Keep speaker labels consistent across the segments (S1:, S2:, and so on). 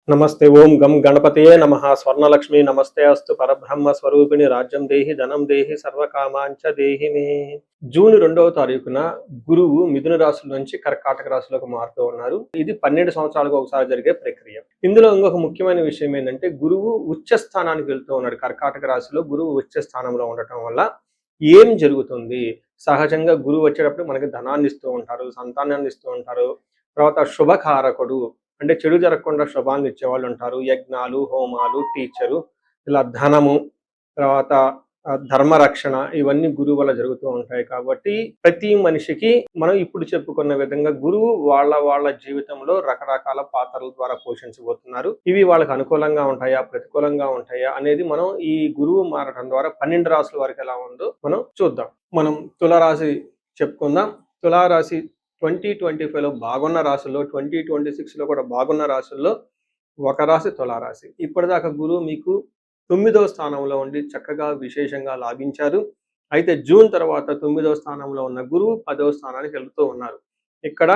S1: నమస్తే ఓం గం గణపతయే నమః స్వర్ణలక్ష్మి నమస్తే అస్తు పరబ్రహ్మ స్వరూపిణి రాజ్యం దేహి ధనం దేహి సర్వకామాంచ దేహి మే. జూన్ 2వ తారీఖున గురువు మిథున రాశి నుంచి కర్కాటక రాశిలోకి మారుతూ ఉన్నారు. ఇది 12 సంవత్సరాలకు ఒకసారి జరిగే ప్రక్రియ. ఇందులో ఇంకొక ముఖ్యమైన విషయం ఏంటంటే గురువు ఉచ్చ స్థానానికి వెళ్తూ ఉన్నాడు. కర్కాటక రాశిలో గురువు ఉచ్చ స్థానంలో ఉండటం వల్ల ఏం జరుగుతుంది? సహజంగా గురువు వచ్చేటప్పుడు మనకి ధనాన్ని ఇస్తూ ఉంటారు, సంతానాన్ని ఇస్తూ ఉంటారు. తర్వాత శుభకారకుడు అంటే చెడు జరగకుండా శుభాన్ని ఇచ్చేవాళ్ళు ఉంటారు. యజ్ఞాలు, హోమాలు, టీచరు, ఇలా ధనము, తర్వాత ధర్మరక్షణ, ఇవన్నీ గురువు వల్ల జరుగుతూ ఉంటాయి. కాబట్టి ప్రతి మనిషికి మనం ఇప్పుడు చెప్పుకున్న విధంగా గురువు వాళ్ళ జీవితంలో రకరకాల పాత్రల ద్వారా పోషించబోతున్నారు. ఇవి వాళ్ళకి అనుకూలంగా ఉంటాయా, ప్రతికూలంగా ఉంటాయా అనేది మనం ఈ గురువు మారటం ద్వారా 12 రాశుల వరకు ఎలా ఉందో మనం చూద్దాం. మనం తులారాశి చెప్పుకుందాం. తులారాశి 2025లో బాగున్న రాశుల్లో, 2026లో కూడా బాగున్న రాశుల్లో ఒక రాశి తులారాశి. ఇప్పటిదాకా గురువు మీకు 9వ స్థానంలో ఉండి చక్కగా విశేషంగా లాభించారు. అయితే జూన్ తర్వాత 9వ స్థానంలో ఉన్న గురువు 10వ స్థానానికి వెళ్తూ ఉన్నారు. ఇక్కడ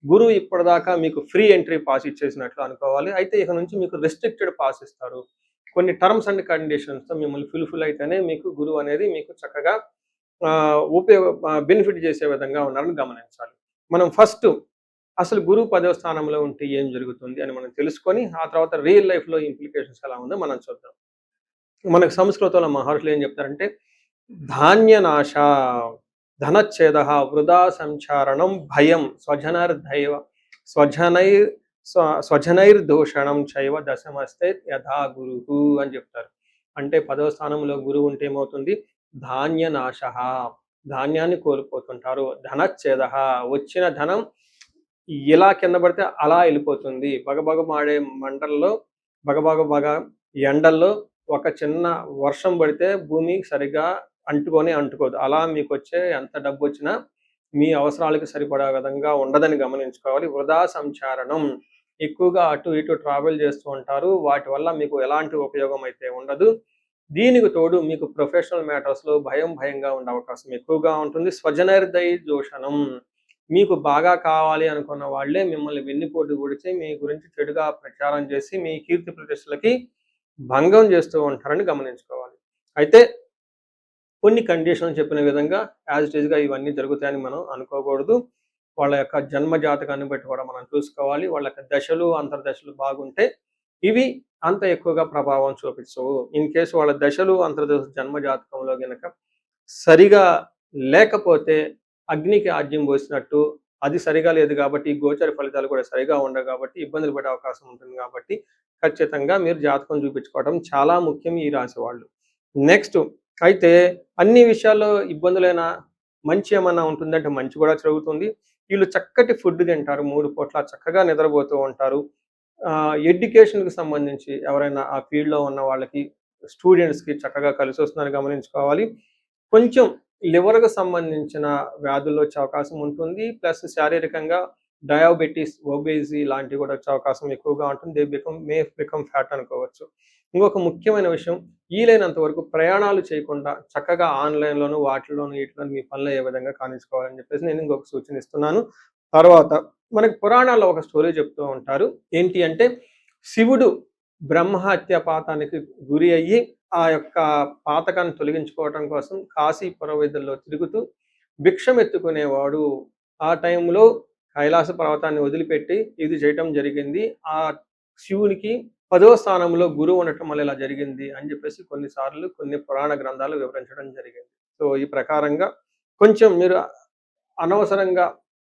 S1: గురువు ఇప్పటిదాకా మీకు ఫ్రీ ఎంట్రీ పాస్ ఇచ్చేసినట్లు అనుకోవాలి. అయితే ఇక నుంచి మీకు రెస్ట్రిక్టెడ్ పాస్ ఇస్తారు. కొన్ని టర్మ్స్ అండ్ కండిషన్స్తో మిమ్మల్ని ఫుల్ఫిల్ అయితేనే మీకు గురువు అనేది మీకు చక్కగా బెనిఫిట్ చేసే విధంగా ఉన్నారని గమనించాలి. మనం ఫస్ట్ అసలు గురువు 10వ స్థానంలో ఉంటే ఏం జరుగుతుంది అని మనం తెలుసుకొని ఆ తర్వాత రియల్ లైఫ్లో ఇంప్లికేషన్స్ ఎలా ఉందో మనం చూద్దాం. మనకు సంస్కృతంలో మహర్షులు ఏం చెప్తారంటే ధాన్యనాశ, ధనచ్ఛేద, వృధా సంచారణం, భయం, స్వజనైర్దూషణం చైవ దశమస్తే యథా గురువు అని చెప్తారు. అంటే 10వ స్థానంలో గురువు ఉంటే ఏమవుతుంది? ధాన్యనాశ, ధాన్యాన్ని కోల్పోతుంటారు. ధనచ్ఛేద, వచ్చిన ధనం ఎలా కింద పడితే అలా వెళ్ళిపోతుంది. బగబగ మాడే మంటల్లో, బగబగ ఎండల్లో ఒక చిన్న వర్షం పడితే భూమి సరిగా అంటుకోదు. అలా మీకు వచ్చే ఎంత డబ్బు వచ్చినా మీ అవసరాలకు సరిపడా విధంగా ఉండదని గమనించుకోవాలి. వృధా సంచారణం, ఎక్కువగా అటు ఇటు ట్రావెల్ చేస్తూ ఉంటారు. వాటి వల్ల మీకు ఎలాంటి ఉపయోగం అయితే ఉండదు. దీనికి తోడు మీకు ప్రొఫెషనల్ మ్యాటర్స్లో భయంగా ఉండే అవకాశం ఎక్కువగా ఉంటుంది. స్వజనైర్దూషణం, మీకు బాగా కావాలి అనుకున్న వాళ్ళే మిమ్మల్ని వెన్నుపోటు పొడిచి మీ గురించి చెడుగా ప్రచారం చేసి మీ కీర్తి ప్రతిష్టలకి భంగం చేస్తూ ఉంటారని గమనించుకోవాలి. అయితే కొన్ని కండిషన్లు చెప్పిన విధంగా యాజ్ ఇట్ ఈజ్గా ఇవన్నీ జరుగుతాయని మనం అనుకోకూడదు. వాళ్ళ యొక్క జన్మ జాతకాన్ని బట్టి కూడా మనం చూసుకోవాలి. వాళ్ళ యొక్క దశలు, అంతర్దశలు బాగుంటే ఇవి అంత ఎక్కువగా ప్రభావం చూపించవు. ఇన్ కేసు వాళ్ళ దశలు, అంతర్దశ జన్మ జాతకంలో గనక సరిగా లేకపోతే అగ్నికి ఆజ్యం పోసినట్టు, అది సరిగా లేదు కాబట్టి గోచర ఫలితాలు కూడా సరిగా ఉండవు కాబట్టి ఇబ్బందులు పడే అవకాశం ఉంటుంది. కాబట్టి ఖచ్చితంగా మీరు జాతకం చూపించుకోవడం చాలా ముఖ్యం ఈ రాశి వాళ్ళు. నెక్స్ట్ అయితే అన్ని విషయాల్లో ఇబ్బందులైనా మంచి ఏమన్నా ఉంటుందంటే మంచి కూడా జరుగుతుంది. వీళ్ళు చక్కటి ఫుడ్ తింటారు, 3 పూట్ల చక్కగా నిద్రపోతూ ఉంటారు. ఎడ్యుకేషన్కి సంబంధించి ఎవరైనా ఆ ఫీల్డ్లో ఉన్న వాళ్ళకి, స్టూడెంట్స్కి చక్కగా కలిసి వస్తుందని గమనించుకోవాలి. కొంచెం లివర్కు సంబంధించిన వ్యాధుల్లో వచ్చే అవకాశం ఉంటుంది. ప్లస్ శారీరకంగా డయాబెటీస్, ఒబేసి లాంటివి కూడా వచ్చే అవకాశం ఎక్కువగా ఉంటుంది. మే బికమ్ ఫ్యాట్ అనుకోవచ్చు. ఇంకొక ముఖ్యమైన విషయం, వీలైనంత వరకు ప్రయాణాలు చేయకుండా చక్కగా ఆన్లైన్లోను వీటిలోనూ మీ పనులు ఏ విధంగా కానించుకోవాలని చెప్పేసి నేను ఇంకొక సూచన ఇస్తున్నాను. తర్వాత మనకి పురాణాల్లో ఒక స్టోరీ చెప్తూ ఉంటారు. ఏంటి అంటే శివుడు బ్రహ్మహత్య పాతానికి గురి అయ్యి ఆ యొక్క పాతకాన్ని తొలగించుకోవటం కోసం కాశీ పురవీధుల్లో తిరుగుతూ భిక్షం ఎత్తుకునేవాడు. ఆ టైంలో కైలాస పర్వతాన్ని వదిలిపెట్టి ఇది చేయటం జరిగింది. ఆ శివునికి 10వ స్థానంలో గురువు ఉండటం వల్ల ఇలా జరిగింది అని చెప్పేసి కొన్నిసార్లు కొన్ని పురాణ గ్రంథాలు వివరించడం జరిగింది. సో ఈ ప్రకారంగా కొంచెం మీరు అనవసరంగా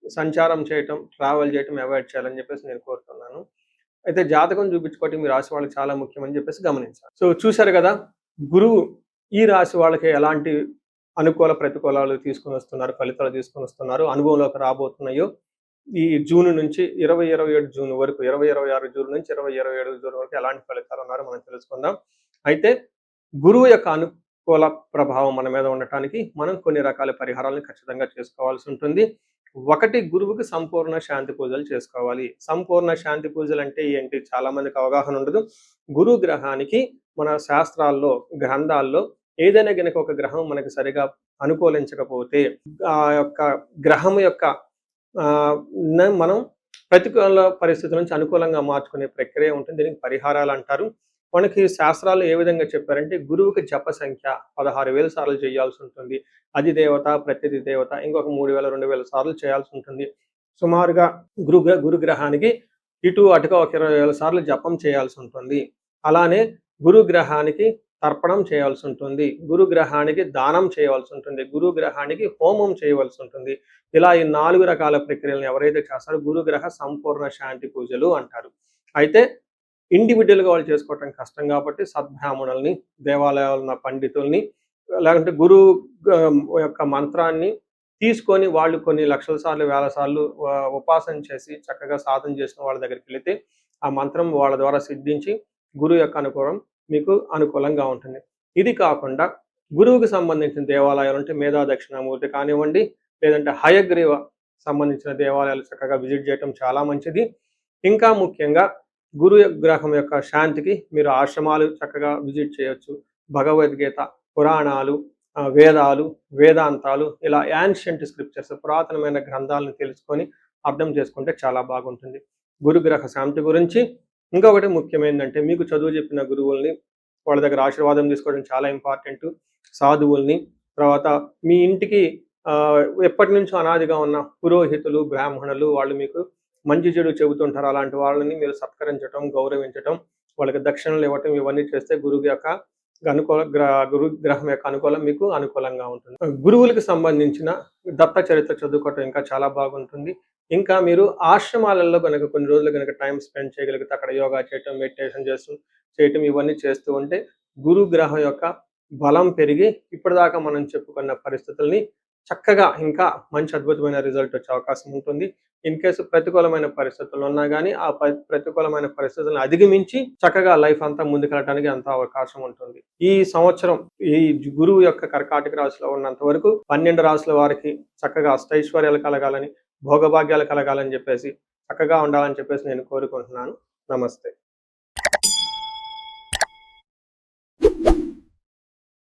S1: సంచారం చేయటం, ట్రావెల్ చేయటం అవాయిడ్ చేయాలని చెప్పేసి నేను కోరుతున్నాను. అయితే జాతకం చూపించుకోవటం మీ రాశి వాళ్ళకి చాలా ముఖ్యమని చెప్పేసి గమనించాలి. సో చూశారు కదా, గురువు ఈ రాశి వాళ్ళకి ఎలాంటి అనుకూల ప్రతికూలాలు తీసుకొని వస్తున్నారు, ఫలితాలు తీసుకొని వస్తున్నారు, అనుభవంలోకి రాబోతున్నాయో ఈ జూన్ నుంచి 2027 జూన్ వరకు, 2026 జూన్ నుంచి 2027 జూన్ వరకు ఎలాంటి ఫలితాలు ఉన్నారో మనం తెలుసుకుందాం. అయితే గురువు యొక్క అనుకూల ప్రభావం మన మీద ఉండటానికి మనం కొన్ని రకాల పరిహారాలను ఖచ్చితంగా చేసుకోవాల్సి ఉంటుంది. ఒకటి, గురువుకి సంపూర్ణ శాంతి పూజలు చేసుకోవాలి. సంపూర్ణ శాంతి పూజలు అంటే ఏంటి? చాలా మందికి అవగాహన ఉండదు. గురు గ్రహానికి మన శాస్త్రాల్లో, గ్రంథాల్లో ఏదైనా గనక ఒక గ్రహం మనకి సరిగా అనుకూలించకపోతే ఆ యొక్క గ్రహం యొక్క మనం ప్రతికూల పరిస్థితుల నుంచి అనుకూలంగా మార్చుకునే ప్రక్రియ ఉంటుంది. దీనికి పరిహారాలు అంటారు. మనకి శాస్త్రాలు ఏ విధంగా చెప్పారంటే గురువుకి జప సంఖ్య 16,000 సార్లు చేయాల్సి ఉంటుంది. అధిదేవత, ప్రత్యధి దేవత ఇంకొక 3,000, 2,000 సార్లు చేయాల్సి ఉంటుంది. సుమారుగా గురుగ్రహానికి ఇటు అటుగా ఒక 20,000 సార్లు జపం చేయాల్సి ఉంటుంది. అలానే గురుగ్రహానికి తర్పణం చేయాల్సి ఉంటుంది. గురుగ్రహానికి దానం చేయవలసి ఉంటుంది. గురుగ్రహానికి హోమం చేయవలసి ఉంటుంది. ఇలా ఈ 4 రకాల ప్రక్రియలను ఎవరైతే చేస్తారో గురుగ్రహ సంపూర్ణ శాంతి పూజలు అంటారు. అయితే ఇండివిజువల్గా వాళ్ళు చేసుకోవటం కష్టం కాబట్టి సద్బ్రాహ్మణుల్ని, దేవాలయాల్లో ఉన్న పండితుల్ని, లేకుంటే గురువు యొక్క మంత్రాన్ని తీసుకొని వాళ్ళు కొన్ని లక్షల సార్లు, వేల సార్లు ఉపాసన చేసి చక్కగా సాధన చేసిన వాళ్ళ దగ్గరికి వెళితే ఆ మంత్రం వాళ్ళ ద్వారా సిద్ధించి గురువు యొక్క అనుకూలం మీకు అనుకూలంగా ఉంటుంది. ఇది కాకుండా గురువుకి సంబంధించిన దేవాలయాలు అంటే మేధా దక్షిణామూర్తి కానివ్వండి, లేదంటే హయగ్రీవ సంబంధించిన దేవాలయాలు చక్కగా విజిట్ చేయటం చాలా మంచిది. ఇంకా ముఖ్యంగా గురు గ్రహం యొక్క శాంతికి మీరు ఆశ్రమాలు చక్కగా విజిట్ చేయొచ్చు. భగవద్గీత, పురాణాలు, వేదాలు, వేదాంతాలు ఇలా యాన్షియంట్ స్క్రిప్చర్స్ పురాతనమైన గ్రంథాలను తెలుసుకొని అర్థం చేసుకుంటే చాలా బాగుంటుంది. గురుగ్రహ శాంతి గురించి ఇంకొకటి ముఖ్యమైనదంటే మీకు చదువు చెప్పిన గురువుల్ని వాళ్ళ దగ్గర ఆశీర్వాదం తీసుకోవడం చాలా ఇంపార్టెంట్. సాధువుల్ని, తర్వాత మీ ఇంటికి ఎప్పటి నుంచో అనాదిగా ఉన్న పురోహితులు, బ్రాహ్మణులు వాళ్ళు మీకు మంచి చెడు చెబుతుంటారు. అలాంటి వాళ్ళని మీరు సత్కరించడం, గౌరవించడం, వాళ్ళకి దక్షిణలు ఇవ్వటం ఇవన్నీ చేస్తే గురువు యొక్క గురు గ్రహం యొక్క అనుకూలం మీకు అనుకూలంగా ఉంటుంది. గురువులకు సంబంధించిన దత్త చరిత్ర చదువుకోవటం ఇంకా చాలా బాగుంటుంది. ఇంకా మీరు ఆశ్రమాలలో కనుక కొన్ని రోజులు కనుక టైం స్పెండ్ చేయగలిగితే అక్కడ యోగా చేయటం, మెడిటేషన్ చేయటం ఇవన్నీ చేస్తూ ఉంటే గురు గ్రహం యొక్క బలం పెరిగి ఇప్పటిదాకా మనం చెప్పుకున్న పరిస్థితుల్ని చక్కగా ఇంకా మంచి అద్భుతమైన రిజల్ట్ వచ్చే అవకాశం ఉంటుంది. ఇన్ కేసు ప్రతికూలమైన పరిస్థితులు ఉన్నా కానీ ఆ ప్రతికూలమైన పరిస్థితులను అధిగమించి చక్కగా లైఫ్ అంతా ముందుకెళ్ళడానికి అంత అవకాశం ఉంటుంది. ఈ సంవత్సరం ఈ గురువు యొక్క కర్కాటక రాశిలో ఉన్నంత వరకు 12 రాశుల వారికి చక్కగా అష్టైశ్వర్యాలు కలగాలని, భోగభాగ్యాలు కలగాలని చెప్పేసి చక్కగా ఉండాలని చెప్పేసి నేను కోరుకుంటున్నాను. నమస్తే.